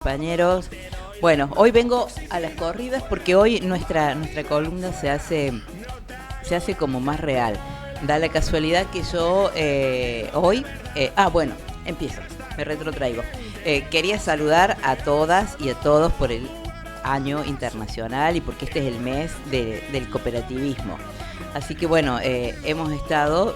Compañeros, bueno, hoy vengo a las corridas porque hoy nuestra columna se hace como más real. Da la casualidad que yo hoy, bueno, empiezo, me retrotraigo. Quería saludar a todas y a todos por el año internacional y porque este es el mes del cooperativismo. Así que bueno, hemos estado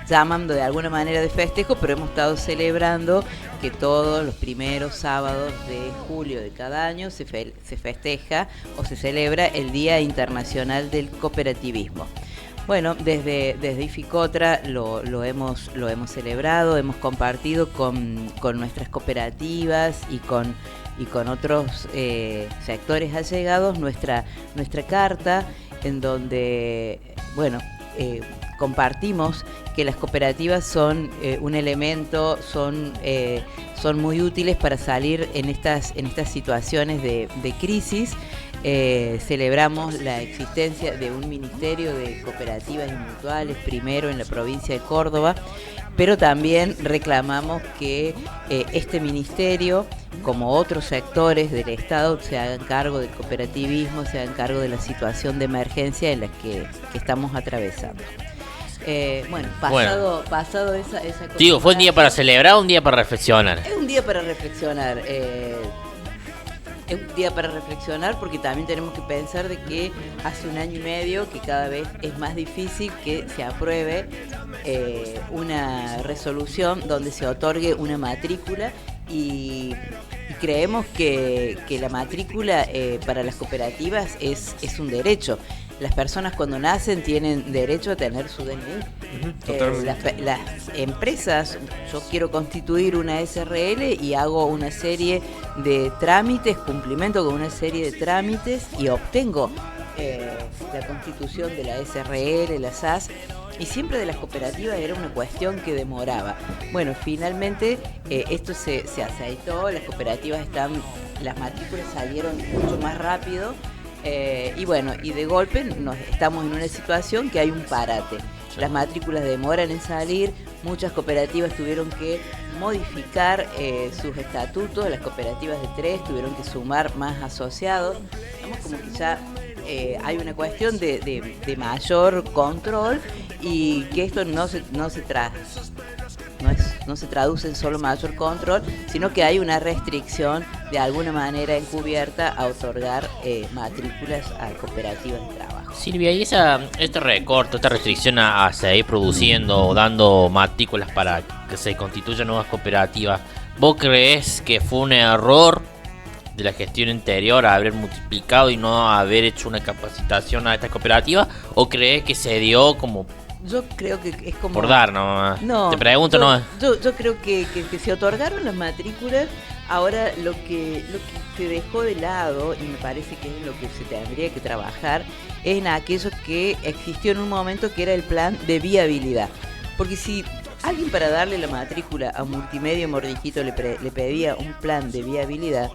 llamando de alguna manera de festejo, pero hemos estado celebrando que todos los primeros sábados de julio de cada año se festeja o se celebra el Día Internacional del Cooperativismo. Bueno, desde IFICOTRA lo hemos celebrado, hemos compartido con nuestras cooperativas y con otros sectores allegados nuestra carta, en donde, bueno, compartimos que las cooperativas son un elemento, son muy útiles para salir en estas situaciones de crisis. Celebramos la existencia de un ministerio de cooperativas y mutuales, primero en la provincia de Córdoba, pero también reclamamos que este ministerio, como otros sectores del Estado, se hagan cargo del cooperativismo, se hagan cargo de la situación de emergencia en la que estamos atravesando. Pasado esa Digo, ¿fue un día para celebrar o un día para reflexionar? Es un día para reflexionar. Es un día para reflexionar porque también tenemos que pensar de que hace un año y medio que cada vez es más difícil que se apruebe una resolución donde se otorgue una matrícula y creemos que la matrícula para las cooperativas es un derecho. Las personas cuando nacen tienen derecho a tener su DNI. Las empresas, yo quiero constituir una SRL y hago una serie de trámites, cumplimento con una serie de trámites y obtengo la constitución de la SRL, la SAS, y siempre de las cooperativas era una cuestión que demoraba. Bueno, finalmente esto se aceitó, las cooperativas las matrículas salieron mucho más rápido. Y bueno, y de golpe estamos en una situación que hay un parate. Las matrículas demoran en salir, muchas cooperativas tuvieron que modificar sus estatutos, las cooperativas de 3 tuvieron que sumar más asociados. Estamos como que ya hay una cuestión de mayor control y que esto no se traduce en solo mayor control, sino que hay una restricción de alguna manera encubierta a otorgar matrículas a cooperativas de trabajo. Silvia, ¿y este recorte, esta restricción a seguir produciendo o dando matrículas para que se constituyan nuevas cooperativas, vos crees que fue un error de la gestión anterior haber multiplicado y no haber hecho una capacitación a estas cooperativas, o crees que se dio como... Yo creo que es como... Por dar, ¿no? No, te pregunto, ¿no? Yo creo que se otorgaron las matrículas. Ahora lo que se dejó de lado, y me parece que es lo que se tendría que trabajar, es en aquello que existió en un momento, que era el plan de viabilidad. Porque si alguien para darle la matrícula a Multimedia Mordijito le pedía un plan de viabilidad,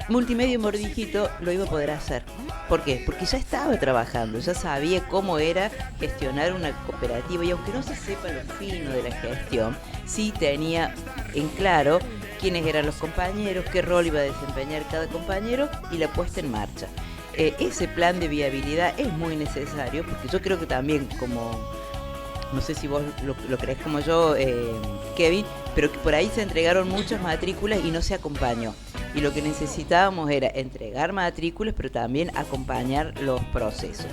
Multimedia Mordijito lo iba a poder hacer. ¿Por qué? Porque ya estaba trabajando, ya sabía cómo era gestionar una cooperativa, y aunque no se sepa lo fino de la gestión, sí tenía en claro quiénes eran los compañeros, qué rol iba a desempeñar cada compañero y la puesta en marcha. Ese plan de viabilidad es muy necesario porque yo creo que también, como no sé si vos lo crees como yo, Kevin, pero que por ahí se entregaron muchas matrículas y no se acompañó. Y lo que necesitábamos era entregar matrículas, pero también acompañar los procesos.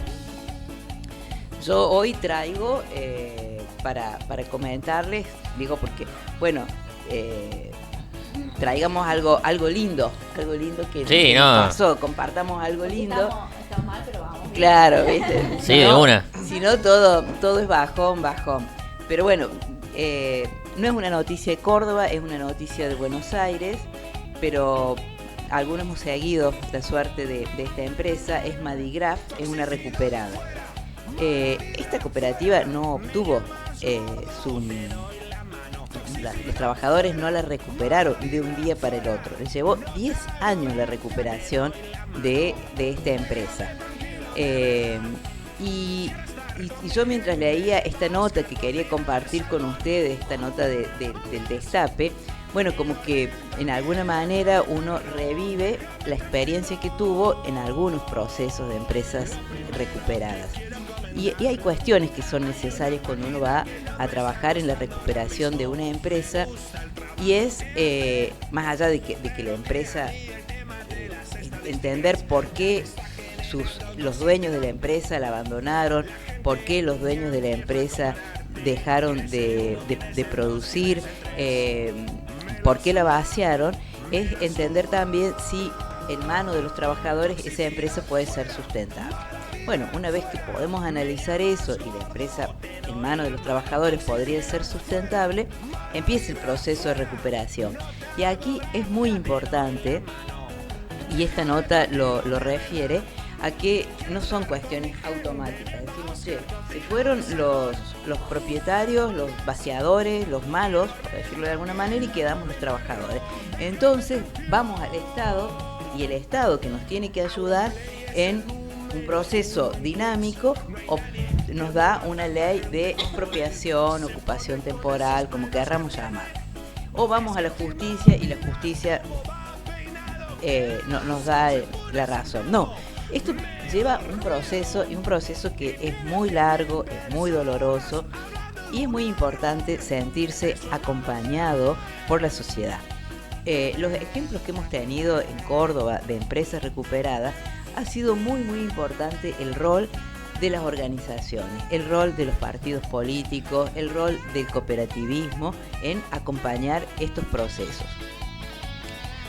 Yo hoy traigo, para comentarles, digo porque, bueno, traigamos algo lindo que sí, nos pasó, compartamos algo lindo. Estamos mal, pero vamos. Claro, ¿viste? Sí, de una. Si no, todo es bajón. Pero bueno, no es una noticia de Córdoba, es una noticia de Buenos Aires, pero algunos hemos seguido la suerte de esta empresa. Es Madigraf, es una recuperada. Esta cooperativa no obtuvo los trabajadores no la recuperaron de un día para el otro. Les llevó 10 años la recuperación de esta empresa. Y yo, mientras leía esta nota que quería compartir con ustedes, esta nota del Destape, bueno, como que en alguna manera uno revive la experiencia que tuvo en algunos procesos de empresas recuperadas. Y hay cuestiones que son necesarias cuando uno va a trabajar en la recuperación de una empresa, y es, más allá de que la empresa, entender por qué los dueños de la empresa la abandonaron, por qué los dueños de la empresa dejaron de producir, por qué la vaciaron, es entender también si en manos de los trabajadores esa empresa puede ser sustentable. Bueno, una vez que podemos analizar eso y la empresa en manos de los trabajadores podría ser sustentable, empieza el proceso de recuperación. Y aquí es muy importante, y esta nota lo refiere, a que no son cuestiones automáticas. Decimos, che, se fueron los propietarios, los vaciadores, los malos, por decirlo de alguna manera, y quedamos los trabajadores. Entonces vamos al Estado, y el Estado, que nos tiene que ayudar en un proceso dinámico, nos da una ley de expropiación, ocupación temporal, como querramos llamar. O vamos a la justicia y la justicia nos da la razón. No, esto lleva un proceso, y un proceso que es muy largo, es muy doloroso, y es muy importante sentirse acompañado por la sociedad. Los ejemplos que hemos tenido en Córdoba de empresas recuperadas, ha sido muy importante el rol de las organizaciones, el rol de los partidos políticos, el rol del cooperativismo en acompañar estos procesos.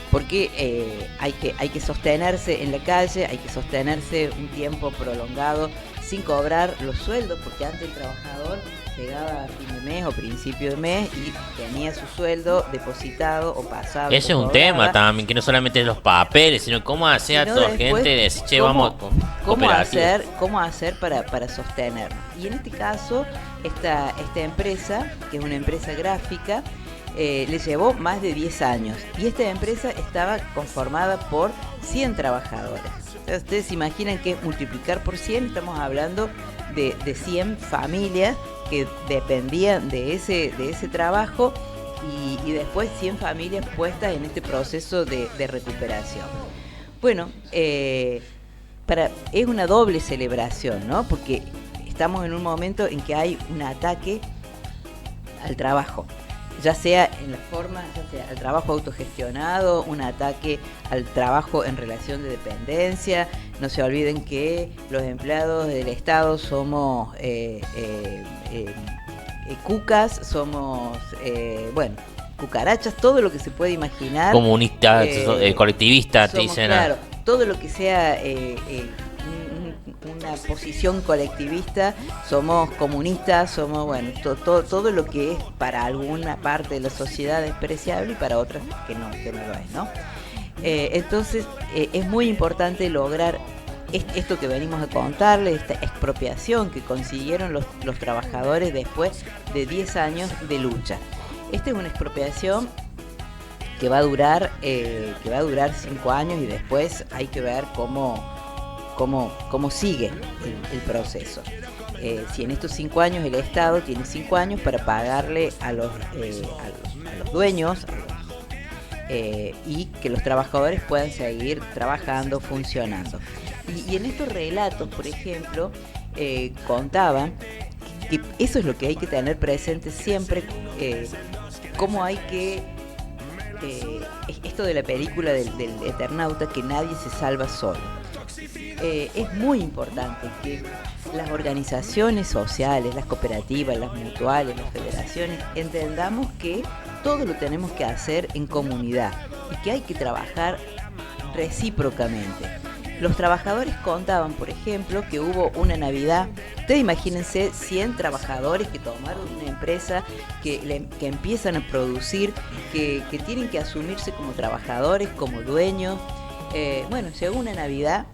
Porque hay que sostenerse en la calle, hay que sostenerse un tiempo prolongado sin cobrar los sueldos, porque antes el trabajador llegaba a fin de mes o principio de mes y tenía su sueldo depositado o pasado. Ese es un tema también, que no solamente los papeles, sino cómo hacer a toda gente decir, che, vamos con cómo hacer para sostenernos. Y en este caso, esta empresa, que es una empresa gráfica, le llevó más de 10 años, y esta empresa estaba conformada por 100 trabajadores. Entonces, ustedes imaginan que multiplicar por 100, estamos hablando de 100 familias que dependían de ese trabajo, y después 100 familias puestas en este proceso de recuperación. Bueno, es una doble celebración, ¿no? Porque estamos en un momento en que hay un ataque al trabajo, ya sea en la forma, ya sea al trabajo autogestionado, un ataque al trabajo en relación de dependencia. No se olviden que los empleados del Estado somos cucas, somos, cucarachas, todo lo que se puede imaginar. Comunistas, colectivistas, te dicen. Claro, todo lo que sea una posición colectivista, somos comunistas, somos, todo lo que es para alguna parte de la sociedad despreciable y para otras que no lo es, ¿no? Entonces es muy importante lograr esto que venimos a contarles, esta expropiación que consiguieron los trabajadores después de 10 años de lucha. Esta es una expropiación que va a durar 5 años, y después hay que ver cómo sigue el proceso. Si en estos 5 años el Estado tiene 5 años para pagarle a los dueños, y que los trabajadores puedan seguir trabajando, funcionando. Y en estos relatos, por ejemplo, contaban que eso es lo que hay que tener presente siempre, cómo hay que... esto de la película del Eternauta, que nadie se salva solo. Es muy importante que las organizaciones sociales, las cooperativas, las mutuales, las federaciones, entendamos que todo lo tenemos que hacer en comunidad y que hay que trabajar recíprocamente. Los trabajadores contaban, por ejemplo, que hubo una Navidad. Ustedes imagínense 100 trabajadores que tomaron una empresa, que empiezan a producir, que tienen que asumirse como trabajadores, como dueños. Llegó una Navidad,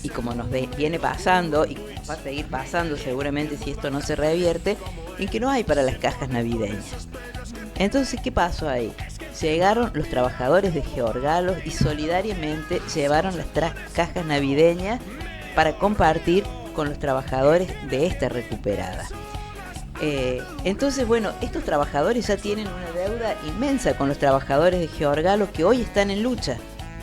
y como nos viene pasando, y va a seguir pasando seguramente si esto no se revierte, en que no hay para las cajas navideñas. Entonces, ¿qué pasó ahí? Llegaron los trabajadores de Georgalos y solidariamente llevaron las cajas navideñas para compartir con los trabajadores de esta recuperada. Entonces, bueno, estos trabajadores ya tienen una deuda inmensa con los trabajadores de Georgalo que hoy están en lucha.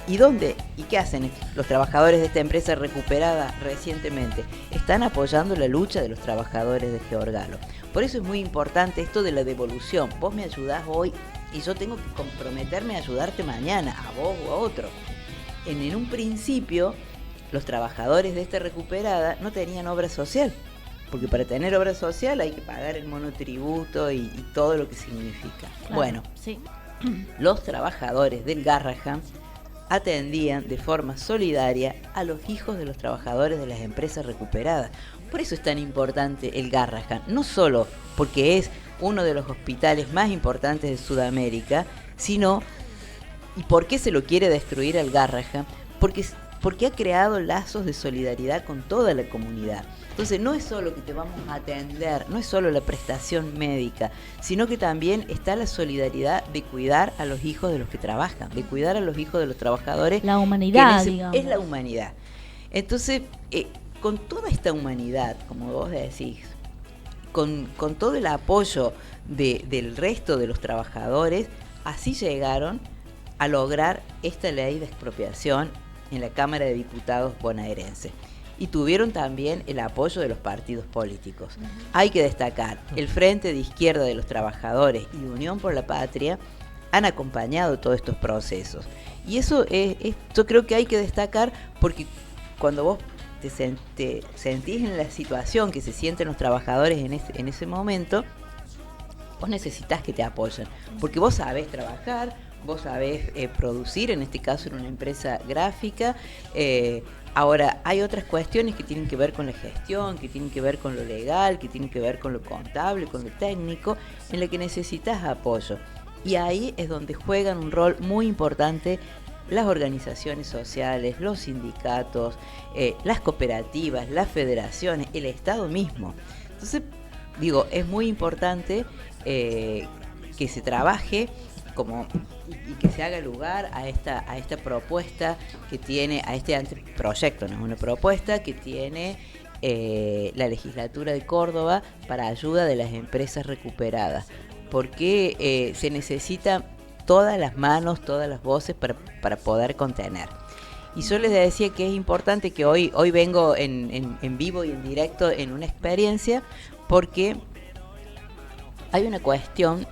¿Y dónde? ¿Y qué hacen los trabajadores de esta empresa recuperada recientemente? Están apoyando la lucha de los trabajadores de Georgalo. Por eso es muy importante esto de la devolución. Vos me ayudás hoy y yo tengo que comprometerme a ayudarte mañana, a vos o a otro. En un principio, los trabajadores de esta recuperada no tenían obra social, porque para tener obra social hay que pagar el monotributo y todo lo que significa. Claro, bueno, sí. Los trabajadores del Garrahan atendían de forma solidaria a los hijos de los trabajadores de las empresas recuperadas. Por eso es tan importante el Garrahan, no solo porque es uno de los hospitales más importantes de Sudamérica, sino, ¿y por qué se lo quiere destruir al Garrahan? Porque ha creado lazos de solidaridad con toda la comunidad. Entonces no es solo que te vamos a atender, no es solo la prestación médica, sino que también está la solidaridad de cuidar a los hijos de los que trabajan, de cuidar a los hijos de los trabajadores. La humanidad, digamos. Es la humanidad. Entonces, con toda esta humanidad, como vos decís, con todo el apoyo del resto de los trabajadores, así llegaron a lograr esta ley de expropiación en la Cámara de Diputados bonaerense. Y tuvieron también el apoyo de los partidos políticos. Hay que destacar, el Frente de Izquierda de los Trabajadores y Unión por la Patria han acompañado todos estos procesos. Y eso yo creo que hay que destacar porque cuando vos te sentís en la situación que se sienten los trabajadores en ese momento, vos necesitas que te apoyen. Porque vos sabés trabajar, vos sabés producir, en este caso en una empresa gráfica. Ahora, hay otras cuestiones que tienen que ver con la gestión, que tienen que ver con lo legal, que tienen que ver con lo contable, con lo técnico, en la que necesitas apoyo. Y ahí es donde juegan un rol muy importante las organizaciones sociales, los sindicatos, las cooperativas, las federaciones, el Estado mismo. Entonces, digo, es muy importante que se trabaje y que se haga lugar a esta propuesta que tiene, a este anteproyecto, no es una propuesta que tiene la legislatura de Córdoba para ayuda de las empresas recuperadas, porque se necesitan todas las manos, todas las voces para poder contener. Y yo les decía que es importante que hoy vengo en vivo y en directo en una experiencia, porque hay una cuestión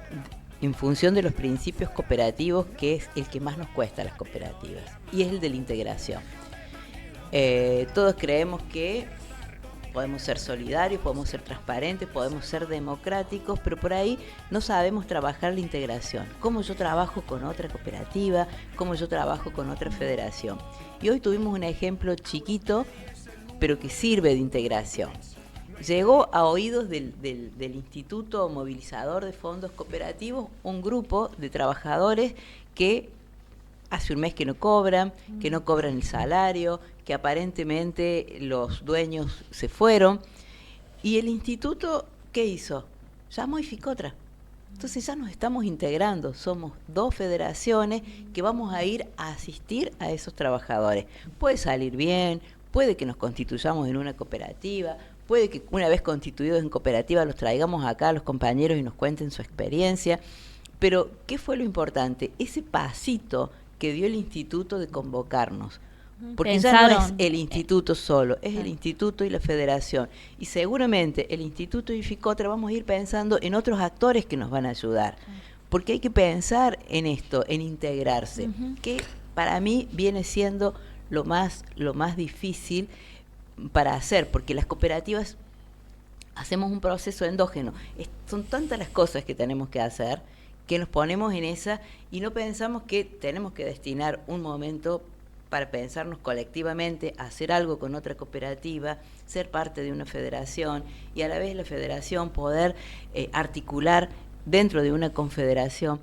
en función de los principios cooperativos que es el que más nos cuesta a las cooperativas, y es el de la integración. Todos creemos que podemos ser solidarios, podemos ser transparentes, podemos ser democráticos, pero por ahí no sabemos trabajar la integración. Cómo yo trabajo con otra cooperativa, cómo yo trabajo con otra federación. Y hoy tuvimos un ejemplo chiquito, pero que sirve de integración. Llegó a oídos del Instituto Movilizador de Fondos Cooperativos un grupo de trabajadores que hace un mes que no cobran el salario, que aparentemente los dueños se fueron. Y el instituto, ¿qué hizo? Llamó y Ficotra. Entonces ya nos estamos integrando, somos 2 federaciones que vamos a ir a asistir a esos trabajadores. Puede salir bien, puede que nos constituyamos en una cooperativa, puede que una vez constituidos en cooperativa los traigamos acá a los compañeros y nos cuenten su experiencia. Pero, ¿qué fue lo importante? Ese pasito que dio el instituto de convocarnos. Porque pensaron, ya no es el instituto solo, es el instituto y la federación. Y seguramente el instituto y Ficotra vamos a ir pensando en otros actores que nos van a ayudar. Porque hay que pensar en esto, en integrarse, que para mí viene siendo lo más difícil para hacer, porque las cooperativas hacemos un proceso endógeno. Son tantas las cosas que tenemos que hacer que nos ponemos en esa y no pensamos que tenemos que destinar un momento para pensarnos colectivamente, hacer algo con otra cooperativa, ser parte de una federación y a la vez la federación poder articular dentro de una confederación.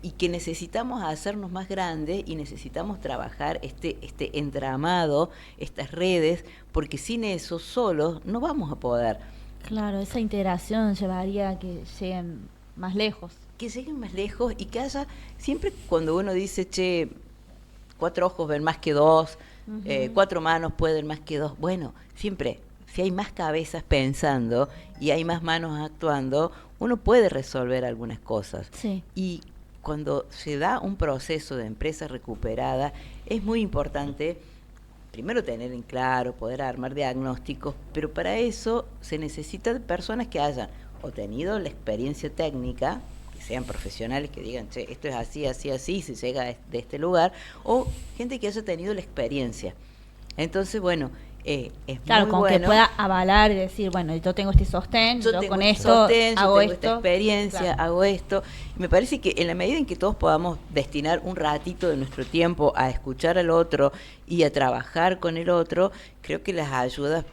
Y que necesitamos hacernos más grandes y necesitamos trabajar este entramado, estas redes, porque sin eso solos no vamos a poder. Claro, esa integración llevaría a que lleguen más lejos. Que lleguen más lejos y que haya, siempre cuando uno dice, 4 ojos ven más que 2, 4 manos pueden más que 2, bueno, siempre si hay más cabezas pensando y hay más manos actuando, uno puede resolver algunas cosas. Sí. Y cuando se da un proceso de empresa recuperada, es muy importante primero tener en claro, poder armar diagnósticos, pero para eso se necesita de personas que hayan o tenido la experiencia técnica, que sean profesionales que digan, che, esto es así, así, así, se llega de este lugar, o gente que haya tenido la experiencia. Entonces, bueno, es Claro, muy con bueno. que pueda avalar y decir, bueno, yo tengo este sostén, yo Tengo con este esto sostén, hago yo tengo esta esto. experiencia, Claro. hago esto. Y me parece que en la medida en que todos podamos destinar un ratito de nuestro tiempo a escuchar al otro y a trabajar con el otro, creo que las ayudas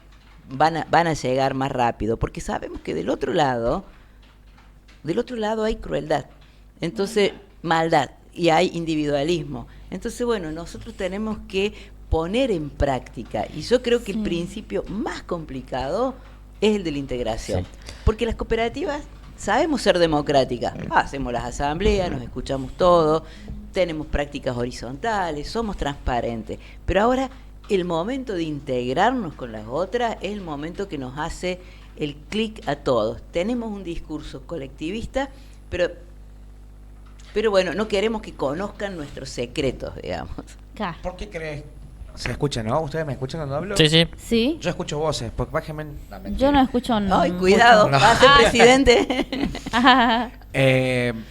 van a llegar más rápido, porque sabemos que del otro lado hay crueldad, entonces maldad, y hay individualismo. Entonces, bueno, nosotros tenemos que poner en práctica, y yo creo que el Sí. principio más complicado es el de la integración, Sí. porque las cooperativas sabemos ser democráticas, hacemos las asambleas, nos escuchamos todos, tenemos prácticas horizontales, somos transparentes, pero ahora el momento de integrarnos con las otras es el momento que nos hace el clic a todos. Tenemos un discurso colectivista, pero bueno, no queremos que conozcan nuestros secretos, digamos. Claro. ¿Por qué crees? Se escucha, ¿no? ¿Ustedes me escuchan cuando hablo? Sí, sí. ¿Sí? Yo escucho voces, porque bájenme. No, mentira. Yo no escucho Ay, cuidado, No. va a ser presidente.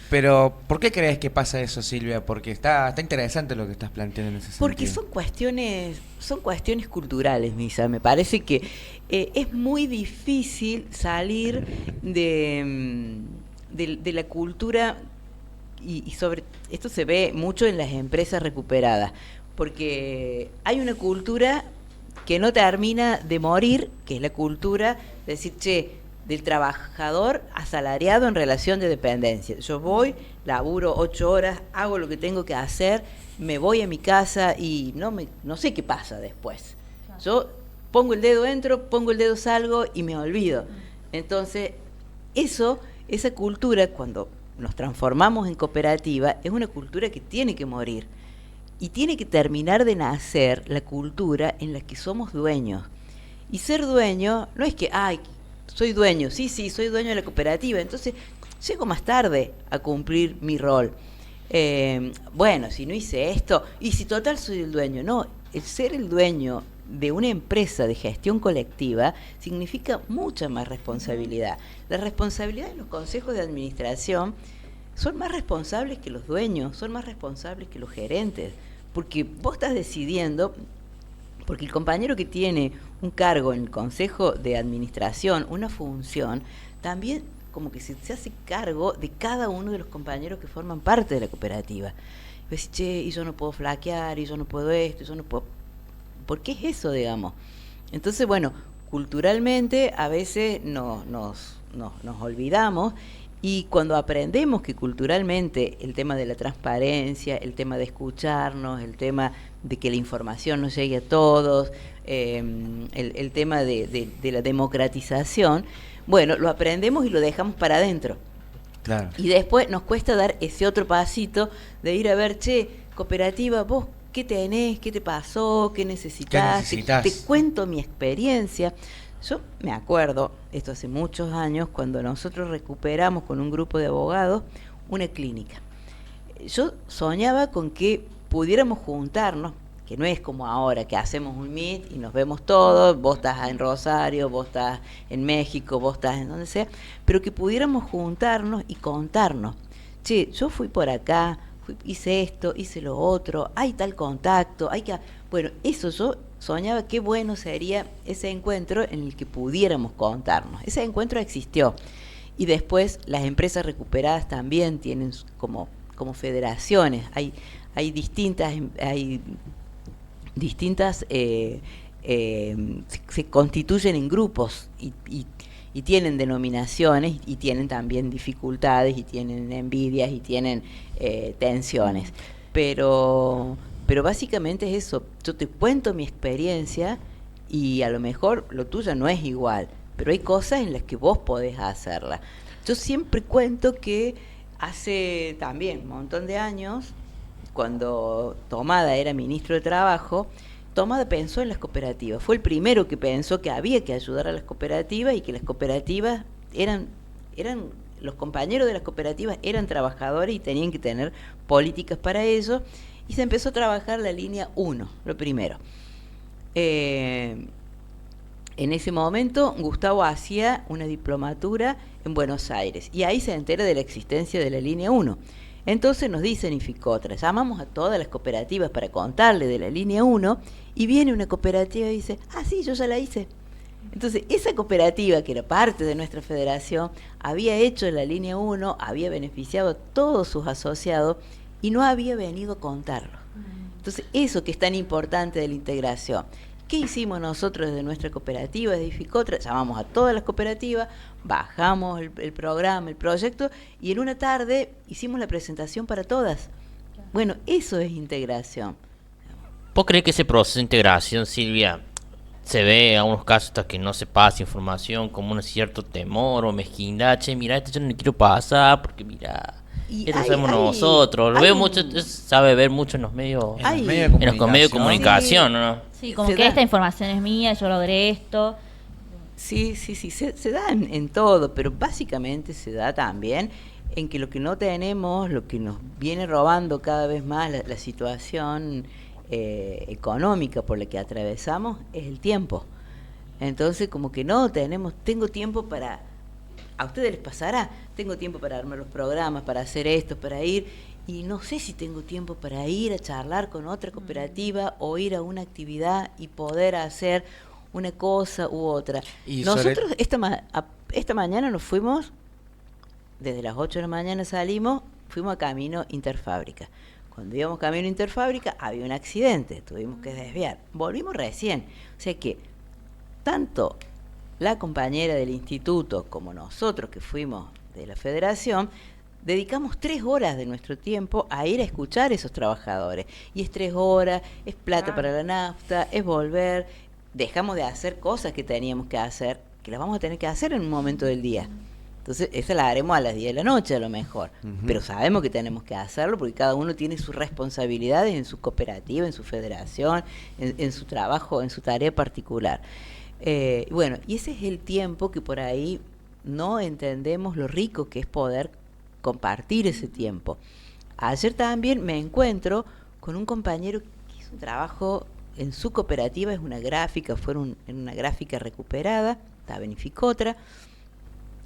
Pero, ¿por qué crees que pasa eso, Silvia? Porque está interesante lo que estás planteando en ese sentido. Porque son cuestiones culturales, Misa. Me parece que es muy difícil salir de la cultura, y sobre esto se ve mucho en las empresas recuperadas, porque hay una cultura que no termina de morir, que es la cultura de decir, che, del trabajador asalariado en relación de dependencia. Yo voy, laburo 8 horas, hago lo que tengo que hacer, me voy a mi casa y no sé qué pasa después. Yo pongo el dedo, entro, pongo el dedo, salgo y me olvido. Entonces, esa cultura, cuando nos transformamos en cooperativa, es una cultura que tiene que morir. Y tiene que terminar de nacer la cultura en la que somos dueños. Y ser dueño no es que, ay, soy dueño, sí, soy dueño de la cooperativa, entonces llego más tarde a cumplir mi rol. Bueno, si no hice esto, y si total soy el dueño. No, el ser el dueño de una empresa de gestión colectiva significa mucha más responsabilidad. La responsabilidad de los consejos de administración son más responsables que los dueños, son más responsables que los gerentes, porque vos estás decidiendo, porque el compañero que tiene un cargo en el consejo de administración, una función, también como que se hace cargo de cada uno de los compañeros que forman parte de la cooperativa. Y decís, che, y yo no puedo flaquear, y yo no puedo esto, y yo no puedo... ¿Por qué es eso, digamos? Entonces, bueno, culturalmente a veces nos olvidamos, y cuando aprendemos que culturalmente el tema de la transparencia, el tema de escucharnos, el tema de que la información nos llegue a todos, el tema de la democratización, bueno, lo aprendemos y lo dejamos para adentro. Claro. Y después nos cuesta dar ese otro pasito de ir a ver, che, cooperativa, vos, ¿qué tenés? ¿Qué te pasó? ¿Qué necesitas? ¿Qué necesitas? Te cuento mi experiencia. Yo me acuerdo, esto hace muchos años, cuando nosotros recuperamos con un grupo de abogados una clínica. Yo soñaba con que pudiéramos juntarnos, que no es como ahora, que hacemos un meet y nos vemos todos, vos estás en Rosario, vos estás en México, vos estás en donde sea, pero que pudiéramos juntarnos y contarnos. Che, yo fui por acá, hice esto, hice lo otro, hay tal contacto, hay que... Bueno, eso yo soñaba, qué bueno sería ese encuentro en el que pudiéramos contarnos. Ese encuentro existió. Y después las empresas recuperadas también tienen como federaciones. Hay distintas se constituyen en grupos y tienen denominaciones y tienen también dificultades y tienen envidias y tienen tensiones. Pero básicamente es eso. Yo te cuento mi experiencia y a lo mejor lo tuyo no es igual, pero hay cosas en las que vos podés hacerla. Yo siempre cuento que hace también un montón de años, cuando Tomada era ministro de Trabajo, Tomada pensó en las cooperativas. Fue el primero que pensó que había que ayudar a las cooperativas y que las cooperativas eran los compañeros de las cooperativas eran trabajadores y tenían que tener políticas para ello. Y se empezó a trabajar la línea 1, lo primero. En ese momento Gustavo hacía una diplomatura en Buenos Aires y ahí se entera de la existencia de la línea 1. Entonces nos dicen en Ficotra, llamamos a todas las cooperativas para contarle de la línea 1 y viene una cooperativa y dice, ah sí, yo ya la hice. Entonces esa cooperativa que era parte de nuestra federación había hecho la línea 1, había beneficiado a todos sus asociados y no había venido a contarlo. Entonces eso que es tan importante de la integración. ¿Qué hicimos nosotros desde nuestra cooperativa, desde Ficotra? Llamamos a todas las cooperativas, bajamos el programa, el proyecto, y en una tarde hicimos la presentación para todas. Bueno, eso es integración. ¿Vos crees que ese proceso de integración, Silvia, se ve en algunos casos hasta que no se pasa información como un cierto temor o mezquindad? Che, mira, esto yo no le quiero pasar porque mira... Esto sabemos nosotros, lo veo mucho, sabe ver mucho en los medios, en los medios de comunicación, sí. ¿no? Sí, como que esta información es mía, yo logré esto. Sí, se da en todo, pero básicamente se da también en que lo que no tenemos, lo que nos viene robando cada vez más la situación económica por la que atravesamos es el tiempo. Entonces como que no tengo tiempo para... A ustedes les pasará, tengo tiempo para armar los programas, para hacer esto, para ir, y no sé si tengo tiempo para ir a charlar con otra cooperativa o ir a una actividad y poder hacer una cosa u otra. Y nosotros esta mañana nos fuimos, desde las 8 de la mañana salimos, fuimos a Camino Interfábrica. Cuando íbamos Camino Interfábrica había un accidente, tuvimos que desviar. Volvimos recién, o sea que tanto... la compañera del instituto, como nosotros que fuimos de la federación, dedicamos 3 horas de nuestro tiempo a ir a escuchar a esos trabajadores. Y es 3 horas, es plata para la nafta, es volver, dejamos de hacer cosas que teníamos que hacer, que las vamos a tener que hacer en un momento del día. Entonces, esa la haremos a las 10 de la noche a lo mejor, pero sabemos que tenemos que hacerlo porque cada uno tiene sus responsabilidades en su cooperativa, en su federación, en su trabajo, en su tarea particular. Bueno, y ese es el tiempo que por ahí no entendemos lo rico que es poder compartir ese tiempo. Ayer también me encuentro con un compañero que hizo un trabajo en su cooperativa, es una gráfica, en una gráfica recuperada, estaba en Ficotra,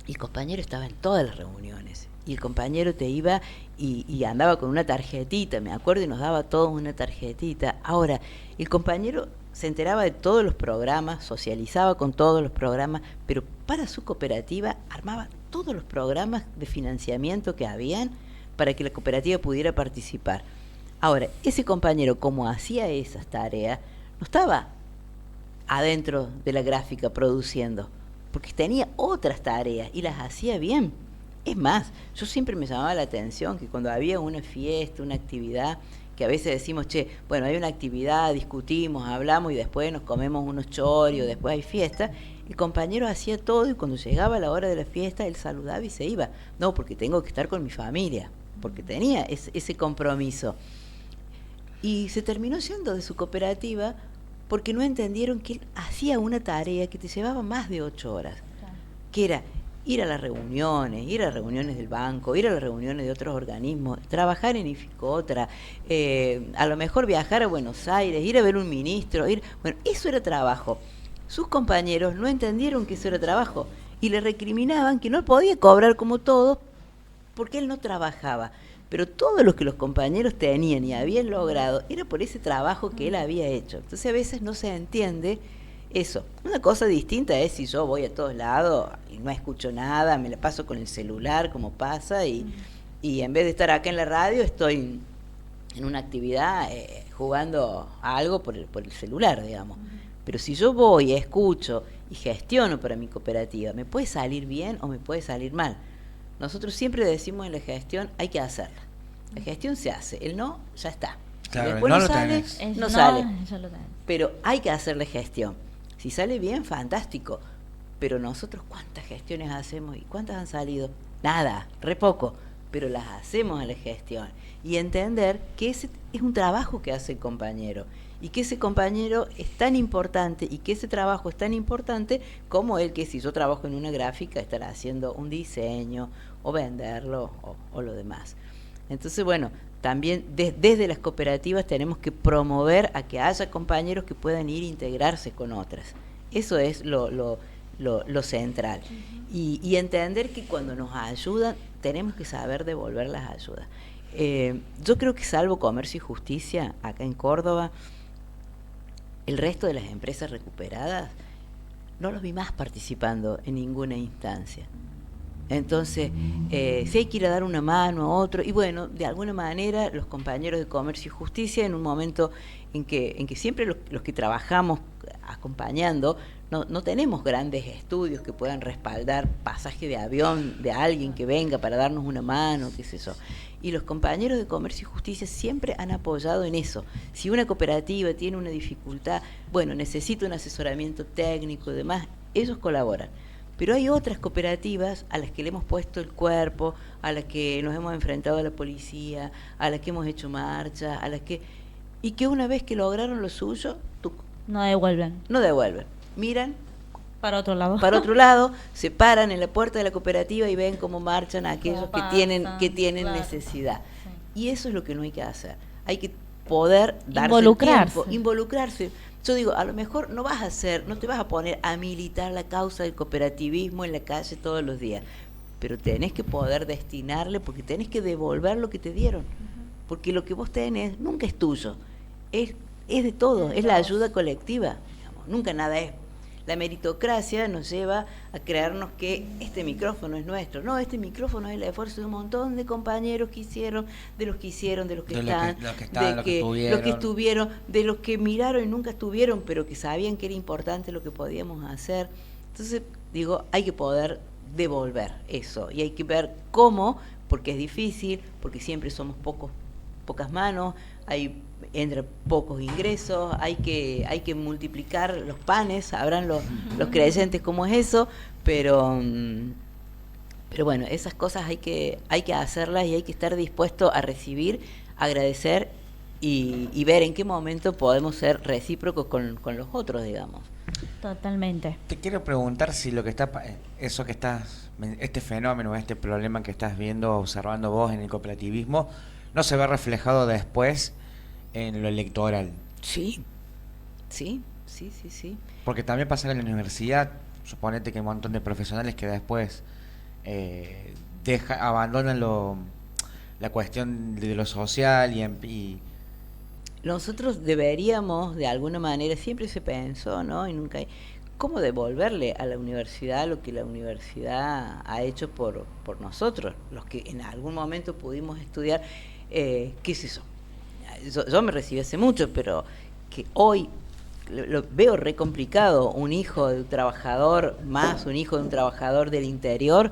y el compañero estaba en todas las reuniones. Y el compañero te iba y andaba con una tarjetita, me acuerdo, y nos daba a todos una tarjetita. Ahora, el compañero se enteraba de todos los programas, socializaba con todos los programas, pero para su cooperativa armaba todos los programas de financiamiento que habían para que la cooperativa pudiera participar. Ahora, ese compañero, como hacía esas tareas, no estaba adentro de la gráfica produciendo, porque tenía otras tareas y las hacía bien. Es más, yo siempre me llamaba la atención que cuando había una fiesta, una actividad, que a veces decimos, che, bueno, hay una actividad, discutimos, hablamos y después nos comemos unos chorios, después hay fiesta, el compañero hacía todo y cuando llegaba la hora de la fiesta, él saludaba y se iba. No, porque tengo que estar con mi familia, porque tenía ese compromiso. Y se terminó yendo de su cooperativa porque no entendieron que él hacía una tarea que te llevaba más de 8 horas, que era ir a las reuniones del banco, ir a las reuniones de otros organismos, trabajar en Ificotra, a lo mejor viajar a Buenos Aires, ir a ver un ministro, bueno, eso era trabajo. Sus compañeros no entendieron que eso era trabajo y le recriminaban que no podía cobrar como todos porque él no trabajaba. Pero todo lo que los compañeros tenían y habían logrado era por ese trabajo que él había hecho. Entonces a veces no se entiende eso. Una cosa distinta es si yo voy a todos lados y no escucho nada, me la paso con el celular como pasa y en vez de estar acá en la radio estoy en una actividad jugando a algo por el celular, digamos. Pero si yo voy, escucho y gestiono para mi cooperativa, me puede salir bien o me puede salir mal. Nosotros siempre decimos en la gestión hay que hacerla. La gestión se hace, el no ya está. Claro, después no no lo sale, tenés. no sale. Yo lo tengo. Pero hay que hacer la gestión. Si sale bien, fantástico. Pero nosotros, ¿cuántas gestiones hacemos y cuántas han salido? Nada, re poco. pero las hacemos a la gestión. Y entender que ese es un trabajo que hace el compañero y que ese compañero es tan importante y que ese trabajo es tan importante como el que si yo trabajo en una gráfica estará haciendo un diseño o venderlo o lo demás. Entonces, bueno, también desde las cooperativas tenemos que promover a que haya compañeros que puedan ir a integrarse con otras. Eso es lo central. Y entender que cuando nos ayudan tenemos que saber devolver las ayudas. Yo creo que salvo Comercio y Justicia, acá en Córdoba, el resto de las empresas recuperadas no los vi más participando en ninguna instancia. Entonces, si hay que ir a dar una mano a otro, y bueno, de alguna manera los compañeros de Comercio y Justicia, en un momento en que siempre los que trabajamos acompañando, no tenemos grandes estudios que puedan respaldar pasaje de avión de alguien que venga para darnos una mano, qué es eso. Y los compañeros de Comercio y Justicia siempre han apoyado en eso. Si una cooperativa tiene una dificultad, bueno, necesita un asesoramiento técnico y demás, ellos colaboran. Pero hay otras cooperativas a las que le hemos puesto el cuerpo, a las que nos hemos enfrentado a la policía, a las que hemos hecho marcha, y que una vez que lograron lo suyo, No devuelven. no devuelven. Miran Para otro lado. para otro lado, se paran en la puerta de la cooperativa y ven cómo marchan aquellos que tienen claro. necesidad. Sí. Y eso es lo que no hay que hacer. Hay que poder darse Involucrarse. tiempo, involucrarse. Yo digo, a lo mejor no te vas a poner a militar la causa del cooperativismo en la calle todos los días, pero tenés que poder destinarle, porque tenés que devolver lo que te dieron, porque lo que vos tenés nunca es tuyo, es de todos, es la ayuda colectiva, digamos. Nunca nada es. La meritocracia nos lleva a creernos que este micrófono es nuestro. No, este micrófono es el esfuerzo de un montón de compañeros que hicieron, de los que están, los que estuvieron, de los que miraron y nunca estuvieron, pero que sabían que era importante lo que podíamos hacer. Entonces, digo, hay que poder devolver eso y hay que ver cómo, porque es difícil, porque siempre somos pocas manos, entre pocos ingresos, hay que multiplicar los panes, sabrán los creyentes cómo es eso, pero bueno, esas cosas hay que hacerlas y hay que estar dispuesto a recibir, agradecer y ver en qué momento podemos ser recíprocos con los otros, digamos. Totalmente. Te quiero preguntar si este fenómeno, este problema que estás viendo, observando vos en el cooperativismo, no se ve reflejado después en lo electoral. Sí. Porque también pasa en la universidad, suponete que hay un montón de profesionales que después abandonan la cuestión de lo social y nosotros deberíamos, de alguna manera, siempre se pensó, ¿no? Y nunca hay, ¿cómo devolverle a la universidad lo que la universidad ha hecho por nosotros, los que en algún momento pudimos estudiar? ¿Qué es eso? Yo me recibí hace mucho, pero que hoy lo veo re complicado, un hijo de un trabajador un hijo de un trabajador del interior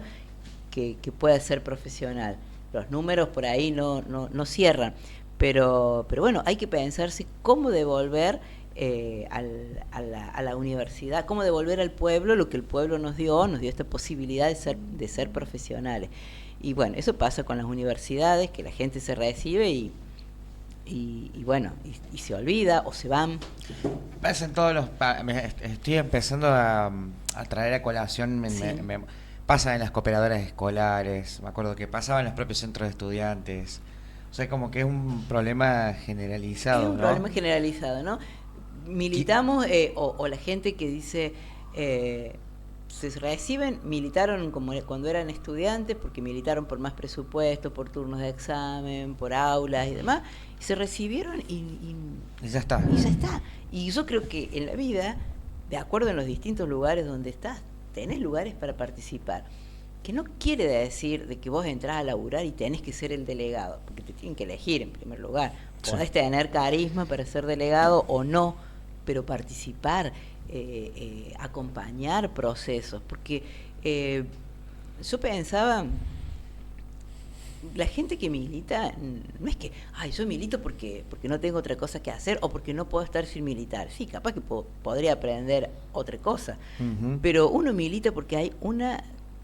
que pueda ser profesional. Los números por ahí no cierran, pero bueno, hay que pensarse cómo devolver a la universidad, cómo devolver al pueblo lo que el pueblo nos dio esta posibilidad de ser profesionales. Y bueno, eso pasa con las universidades, que la gente se recibe y bueno, y se olvida o se van. Pasa en todos estoy empezando a traer a colación, Sí. pasa en las cooperadoras escolares, me acuerdo que pasaba en los propios centros de estudiantes. O sea, como que es un problema generalizado, Es un ¿no? problema generalizado, ¿no? Militamos, o la gente que dice, se reciben, militaron como cuando eran estudiantes, porque militaron por más presupuesto, por turnos de examen, por aulas y demás, y se recibieron Y ya está. y ya está. Y yo creo que en la vida, de acuerdo en los distintos lugares donde estás, tenés lugares para participar. Que no quiere decir de que vos entrás a laburar y tenés que ser el delegado, porque te tienen que elegir en primer lugar. Podés tener carisma para ser delegado o no, pero participar, acompañar procesos, porque yo pensaba, la gente que milita, no es que, yo milito porque no tengo otra cosa que hacer o porque no puedo estar sin militar. Sí, capaz que podría aprender otra cosa, Uh-huh. pero uno milita porque hay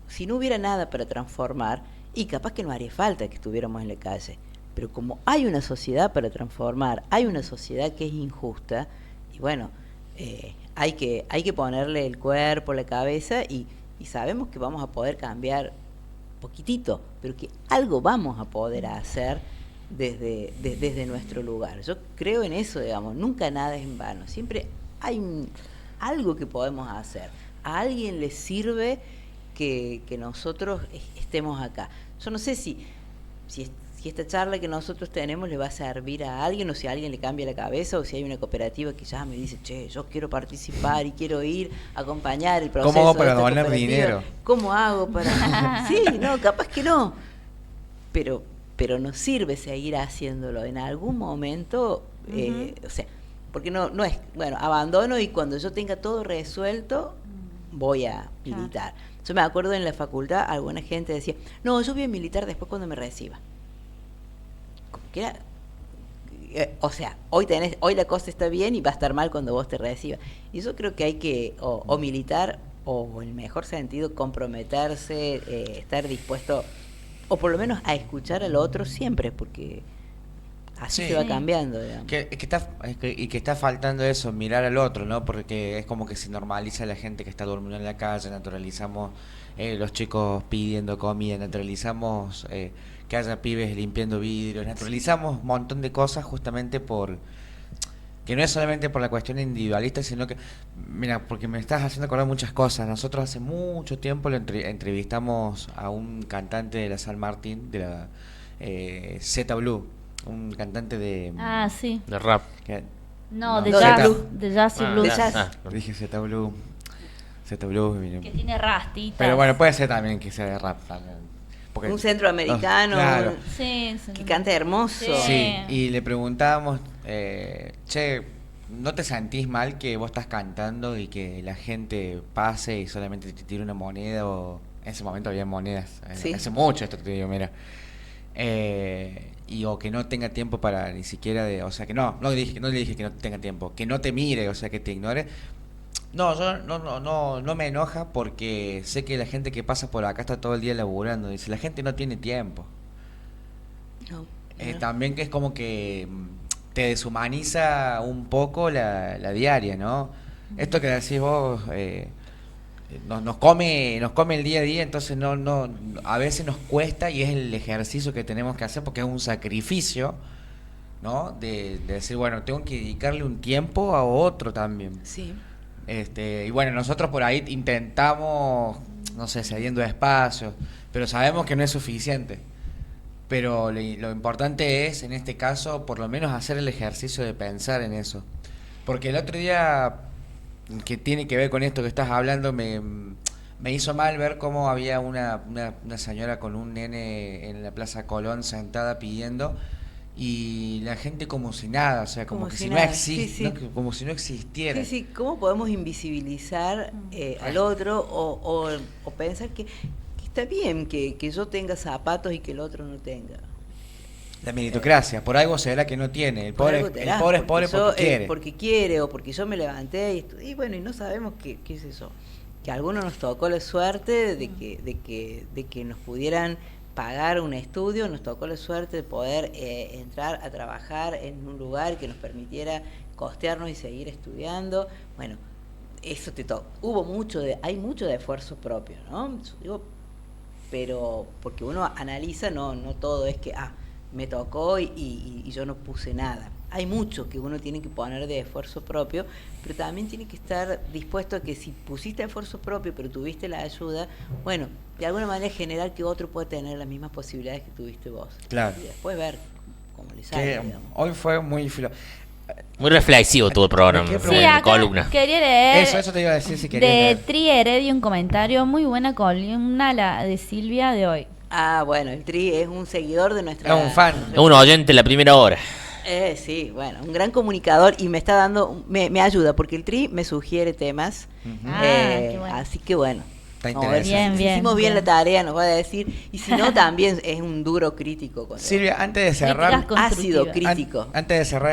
si no hubiera nada para transformar, y capaz que no haría falta que estuviéramos en la calle. Pero como hay una sociedad para transformar, hay una sociedad que es injusta, y bueno, hay que ponerle el cuerpo, la cabeza, y sabemos que vamos a poder cambiar poquitito, pero que algo vamos a poder hacer desde nuestro lugar. Yo creo en eso, digamos, nunca nada es en vano, siempre hay algo que podemos hacer. A alguien le sirve que nosotros estemos acá. Yo no sé si esta charla que nosotros tenemos le va a servir a alguien, o si a alguien le cambia la cabeza, o si hay una cooperativa que ya me dice, che, yo quiero participar y quiero ir a acompañar el proceso. ¿Cómo hago para de esta donar cooperativa? dinero? ¿Cómo hago para...? Sí, no, capaz que no. Pero nos sirve seguir haciéndolo. En algún momento, o sea, porque no es, bueno, abandono y cuando yo tenga todo resuelto, voy a militar. Yo me acuerdo en la facultad, alguna gente decía, no, yo voy a militar después cuando me reciba. Como que era, o sea, hoy la cosa está bien y va a estar mal cuando vos te recibas. Y yo creo que hay que o militar, o en el mejor sentido comprometerse, estar dispuesto, o por lo menos a escuchar al otro siempre, porque así se va cambiando, digamos. Que está faltando eso, mirar al otro, ¿no? Porque es como que se normaliza la gente que está durmiendo en la calle, naturalizamos los chicos pidiendo comida, naturalizamos que haya pibes limpiando vidrios, naturalizamos un montón de cosas justamente que no es solamente por la cuestión individualista, sino que, mira, porque me estás haciendo acordar muchas cosas. Nosotros hace mucho tiempo entrevistamos a un cantante de la San Martín, de la Z Blue, un cantante de... Ah, sí. De rap. No, de no, jazz. Blue. De jazz y blues. De jazz. Dije Z Blue. Z Blue. Que tiene rastitas. Pero bueno, puede ser también que sea de rap también. Porque, un centroamericano, claro. Sí, que canta hermoso. Sí, y le preguntábamos, che, ¿no te sentís mal que vos estás cantando y que la gente pase y solamente te tire una moneda? O en ese momento había monedas, Sí. hace mucho esto te digo, mira. O que no tenga tiempo para ni siquiera o sea, que no le dije que no tenga tiempo, que no te mire, o sea, que te ignore. No, yo no me enoja porque sé que la gente que pasa por acá está todo el día laburando. Dice, la gente no tiene tiempo. No. También que es como que te deshumaniza un poco la diaria, ¿no? Esto que decís vos nos come el día a día, entonces no a veces nos cuesta y es el ejercicio que tenemos que hacer porque es un sacrificio, ¿no? De decir, bueno, tengo que dedicarle un tiempo a otro también. Sí. Y bueno, nosotros por ahí intentamos, no sé, cediendo espacios, pero sabemos que no es suficiente. Pero lo importante es, en este caso, por lo menos hacer el ejercicio de pensar en eso. Porque el otro día, que tiene que ver con esto que estás hablando, me hizo mal ver cómo había una señora con un nene en la Plaza Colón sentada pidiendo, y la gente como si nada, o sea, como que si no existe, sí. ¿no? Como si no existiera. Sí, ¿cómo podemos invisibilizar al otro o pensar que está bien que yo tenga zapatos y que el otro no tenga? La meritocracia, por algo será que no tiene. El pobre es pobre porque quiere. Porque quiere, o porque yo me levanté y bueno, y no sabemos qué es eso. Que a algunos nos tocó la suerte de que nos pudieran pagar un estudio, nos tocó la suerte de poder entrar a trabajar en un lugar que nos permitiera costearnos y seguir estudiando. Bueno, eso hay mucho de esfuerzo propio, ¿no? Yo digo, pero porque uno analiza, no todo es que me tocó y yo no puse nada. Hay mucho que uno tiene que poner de esfuerzo propio, pero también tiene que estar dispuesto a que si pusiste esfuerzo propio pero tuviste la ayuda, bueno, de alguna manera generar que otro pueda tener las mismas posibilidades que tuviste vos. Claro. Y después ver cómo le sale, digamos. Hoy fue muy Muy reflexivo todo el programa, Sí, la acá columna. quería leer Eso te iba a decir si querías de leer. Tri Heredia un comentario. Muy buena columna la de Silvia de hoy. Bueno, el Tri es un seguidor de nuestra... Es un fan. Es un oyente en la primera hora. Sí, bueno, un gran comunicador y me está dando, me ayuda, porque el Tri me sugiere temas. Qué bueno. Así que bueno. Está Vamos a ver interesante. si Bien, hicimos bien bien. la tarea, nos va a decir. Y si no, también es un duro crítico. Silvia, antes de cerrar, Críticas ácido constructivas. crítico. antes de cerrar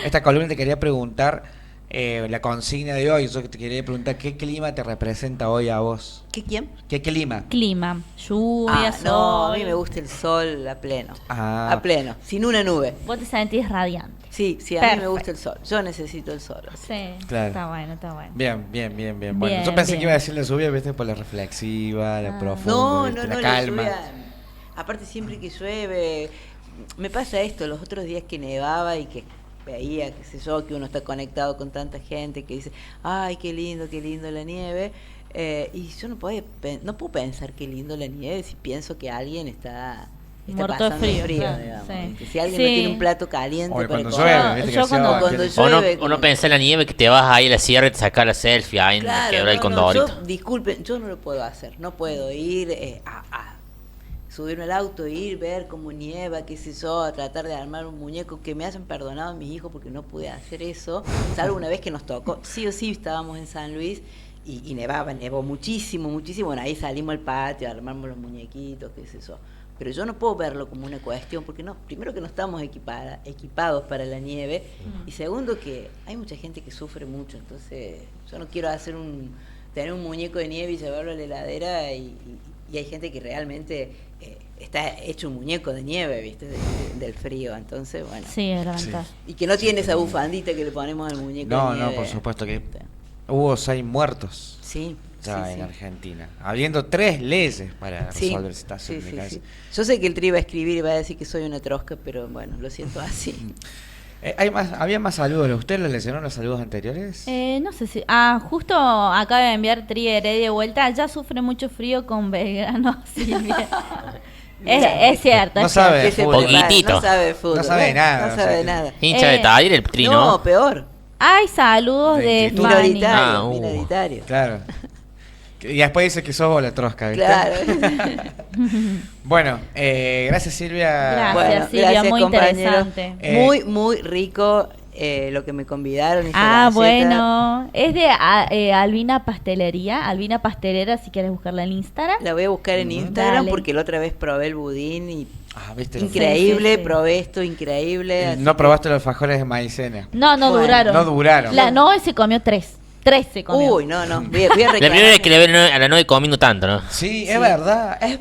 esta columna te quería preguntar, la consigna de hoy. Yo te quería preguntar, ¿qué clima te representa hoy a vos? ¿Quién? ¿Qué clima? Clima, lluvia, sol. No, a mí me gusta el sol a pleno. Ah. A pleno, sin una nube. Vos te sentís radiante. Sí, sí, a mí me gusta el sol. Yo necesito el sol. así. Sí, Claro. está bueno, está bueno. Bien. Bueno, Bien, yo pensé bien. que iba a decir la lluvia, viste, por la reflexiva, la profunda, No, ¿viste? no, la no, calma. la lluvia. Aparte, siempre que llueve, me pasa esto, los otros días que nevaba y que veía, qué sé yo, que uno está conectado con tanta gente que dice, ay, qué lindo la nieve. Y yo no puedo pensar qué lindo la nieve si pienso que alguien está Muerto de pasando frío, frío, claro, digamos. sí. ¿Viste? Si alguien Sí. no tiene un plato caliente Oye, para cuando comer. llueve, viste que Yo hacía cuando- aquel- cuando O llueve, no como- pensás en la nieve que te vas ahí a la sierra y te sacas la selfie ahí en la Claro, quebra del no, Condorito. disculpen, yo no lo puedo hacer. No puedo ir a subirme al auto, ir, ver cómo nieva, qué sé yo, a tratar de armar un muñeco, que me hayan perdonado mis hijos porque no pude hacer eso, salvo una vez que nos tocó. Sí o sí estábamos en San Luis y nevó muchísimo. Bueno, ahí salimos al patio, armamos los muñequitos, qué sé yo. Pero yo no puedo verlo como una cuestión, porque no, primero que no estamos equipados para la nieve, y segundo que hay mucha gente que sufre mucho, entonces yo no quiero tener un muñeco de nieve y llevarlo a la heladera, y hay gente que realmente está hecho un muñeco de nieve, ¿viste? Del frío, entonces, bueno. Sí, es la Sí. ventaja. Y que no tiene esa bufandita que le ponemos al muñeco No, de nieve. no, por supuesto que hubo 6 muertos Sí, ya sí, en sí. Argentina, habiendo 3 leyes para Sí, resolver situaciones sí, de calle. sí. Yo sé que el Tri iba a escribir y va a decir que soy una trosca, pero bueno, lo siento así. Había más saludos. ¿Usted les leyeron los saludos anteriores? No sé si. Justo acaba de enviar Tri Heredia de vuelta. Ya sufre mucho frío con Belgrano, Silvia. es cierto. No es sabe. cierto. Que se fútbol. prepare, Poquitito. No sabe de fútbol. No sabe nada, No o sabe sea, nada. Hincha de Tadir, el Tri, ¿no? No, peor. Hay saludos De de actitud. Fanny. Minoritario, Ah, minoritario. Claro. Y después dice que sos vos la trosca, ¿viste? Claro. Bueno, gracias Silvia. Gracias, Bueno, Silvia, gracias, muy compañero. interesante. Muy rico lo que me convidaron. esa galleta. Bueno. Es de Albina Pastelería. Albina Pastelera, si quieres buscarla en Instagram. La voy a buscar en Ujú. Instagram Dale. porque la otra vez probé el budín y ¿Viste? increíble, Sí, sí. probé esto, increíble. así No que- probaste los alfajores de maicena. No Bueno, duraron. no duraron. La Noe se comió 3. 3 se comió. Uy, no, voy a La reclamar. primera vez que le ven a la Noe comiendo tanto, ¿no? Sí, es verdad eso.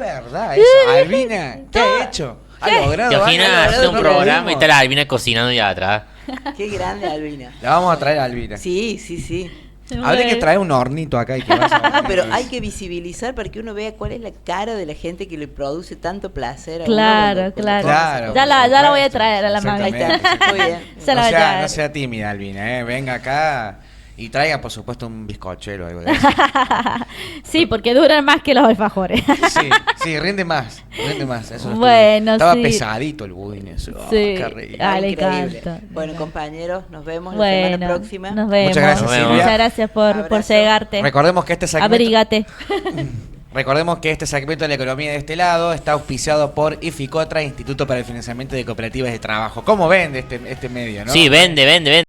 Albina, ¿qué ha hecho? Ha logrado Te algo. imaginas no, hacer un no, programa y no. está la Albina cocinando ya atrás. Qué grande, Albina. La vamos a traer a Albina. Sí. Habría que traer un hornito acá y que vaya a- Pero hay que visibilizar para que uno vea cuál es la cara de la gente que le produce tanto placer a uno Claro, cuando claro. Claro, Ya por la voy a supuesto. traer a la manga. Ahí está, muy bien. Se la No voy a sea, traer. no sea tímida, Albina, venga acá y traiga, por supuesto, un bizcochero o algo de eso. Sí, porque duran más que los alfajores. Sí, rinde más. Eso Bueno, estaba sí. pesadito el budín eso. Oh, Sí. qué rico. Ah, le Increíble. encanta. Bueno, compañeros, nos vemos la Bueno, semana próxima. nos vemos. Muchas gracias, Nos vemos. Silvia. Muchas gracias por Abrazo. llegarte. Recordemos que este segmento... Abrígate. Recordemos que este segmento de la economía de este lado está auspiciado por IFICOTRA, Instituto para el Financiamiento de Cooperativas de Trabajo. ¿Cómo vende este medio, no? Sí, vende.